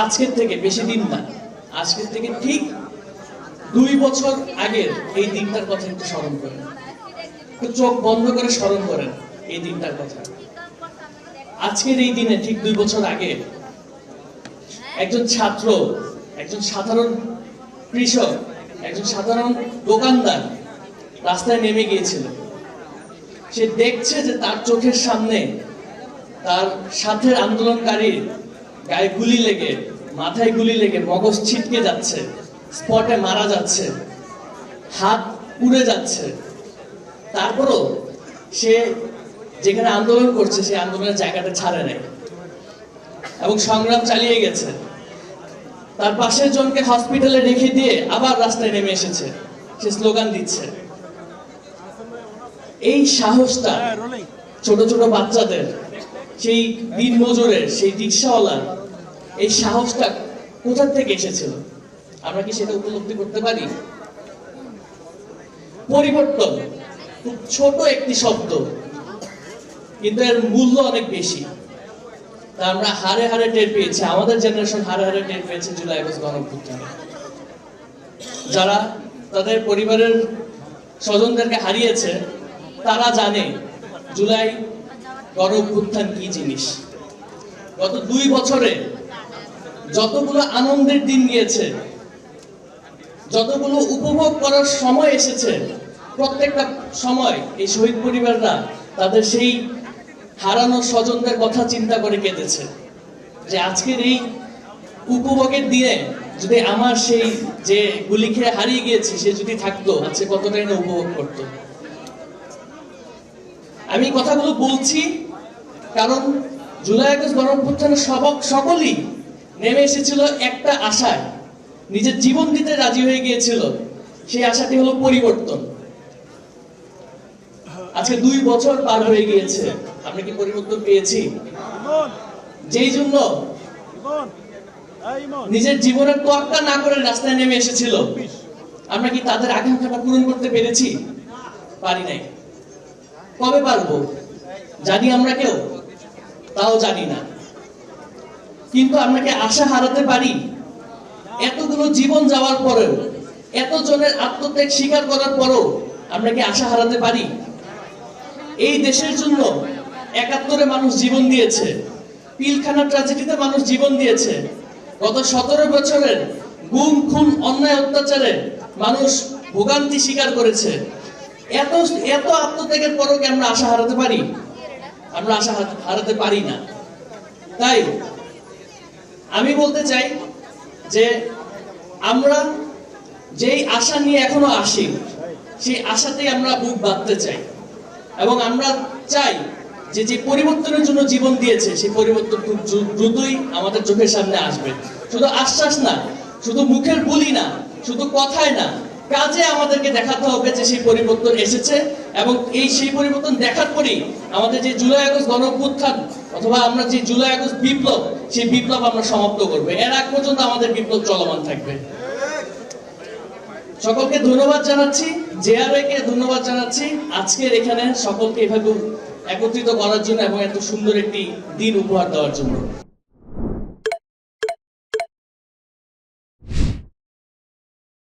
আজকের থেকে বেশি দিন না, আজকের থেকে ঠিক 2 বছর আগের এই দিনটার কথা একটু স্মরণ করেন, একটু চোখ বন্ধ করে স্মরণ করেন এই দিনটার কথা। আজকের এই দিনে ঠিক 2 বছর আগে একজন ছাত্র, একজন সাধারণ কৃষক, একজন সাধারণ দোকানদার রাস্তায় নেমে গিয়েছিল। সে দেখছে যে তার চোখের সামনে তার সাথের আন্দোলনকারীর গায়ে গুলি লেগে, মাথায় গুলি লেগে মগজ ছিটকে যাচ্ছে, স্পটে মারা যাচ্ছে, হাত পুড়ে যাচ্ছে। তারপরও সে যেখানে আন্দোলন করছে সেই আন্দোলনের জায়গাটা ছাড়ে নাই এবং সংগ্রাম চালিয়ে গেছে। তার পাশের জনকে হসপিটালে রেখে দিয়ে আবার রাস্তায় নেমে এসেছে, সে স্লোগান দিচ্ছে। এই সাহসটা ছোট ছোট বাচ্চাদের, সেই দিন মজুরের, সেই রিক্সাওয়ালার এই সাহসটা কোথা থেকে এসেছিল? আমরা কি সেটা উপলব্ধি করতে পারি? পরিবর্তন খুব ছোট একটি শব্দ, কিন্তু এর মূল্য অনেক বেশি। তা আমরা হারে হারে টের পেয়েছি, আমাদের জেনারেশন হারে হারে টের পেয়েছে জুলাই আগস্ট গণঅভ্যুত্থানে। যারা তাদের পরিবারের স্বজনদেরকে হারিয়েছে তারা জানে জুলাই গণঅভ্যুত্থান কি জিনিস। গত 2 বছরে যতগুলো আনন্দের দিন গিয়েছে, যতগুলো উপভোগ করার সময় এসেছে, প্রত্যেকটা সময় এই শহীদ পরিবাররা তাদের সেই হারানো স্বজনদের কথা চিন্তা করে কেঁদেছে যে আজকের এই উপভোগের দিনে যদি আমার সেই যে গুলি খেয়ে হারিয়ে গিয়েছে সে যদি থাকতো, আজকে কতটাই না উপভোগ করতো। আমি কথাগুলো বলছি কারণ জুলাই আগস্ট গণঅভ্যুত্থানের সকলেই নেমে এসেছিল একটা আশায়, নিজের জীবন দিতে রাজি হয়ে গিয়েছিল। সেই আশাটি হলো পরিবর্তন। আজকে 2 বছর পার হয়ে গিয়েছে, আমরা কি পরিবর্তন পেয়েছি? যেই জন্য নিজের জীবনের তোয়াক্কা না করে রাস্তায় নেমে এসেছিল, আমরা কি তাদের আকাঙ্ক্ষাটা পূরণ করতে পেরেছি? পারি নাই। কবে পারবো জানি আমরা কেউ? তাও জানি না। কিন্তু আমরা কি আশা হারাতে পারি? এতগুলো জীবন যাওয়ার পরেও, এত জনের আত্মত্যাগ স্বীকার করার পরেও আমরা কি আশা হারাতে পারি? এই দেশের জন্য 71-এ মানুষ জীবন দিয়েছে, পিলখানা ট্র্যাজেডিতে মানুষ জীবন দিয়েছে, গত 17 বছরের গুম খুন অন্যায় অত্যাচারে মানুষ ভোগান্তি স্বীকার করেছে। এত এত আত্মত্যাগের পরেও কি আমরা আশা হারাতে পারি? আমরা আশা হারাতে পারি না। তাই আমি বলতে চাই যে আমরা যেই আশা নিয়ে এখনো আসি, সেই আশাতেই আমরা বুক বাঁধতে চাই এবং আমরা চাই যে যে পরিবর্তনের জন্য জীবন দিয়েছে সেই পরিবর্তন খুব দ্রুতই আমাদের চোখের সামনে আসবে। শুধু আশ্বাস না, শুধু মুখের বুলি না, শুধু কথায় না, কাজে আমাদেরকে দেখাতে হবে যে সেই পরিবর্তন এসেছে এবং সেই পরিবর্তন দেখার পরেই আমাদের যে জুলাই আগস্ট গণঅভ্যুত্থান অথবা আমরা যে জুলাই আগস্ট বিপ্লব, সেই বিপ্লব আমরা সমাপ্ত করব। এর আগ পর্যন্ত আমাদের বিপ্লব চলমান থাকবে। সকলকে ধন্যবাদ জানাচ্ছি, জেআরএ কে ধন্যবাদ জানাচ্ছি আজকের এখানে সকলকে এভাবে একত্রিত করার জন্য এবং এত সুন্দর একটি দিন উপহার দেওয়ার জন্য।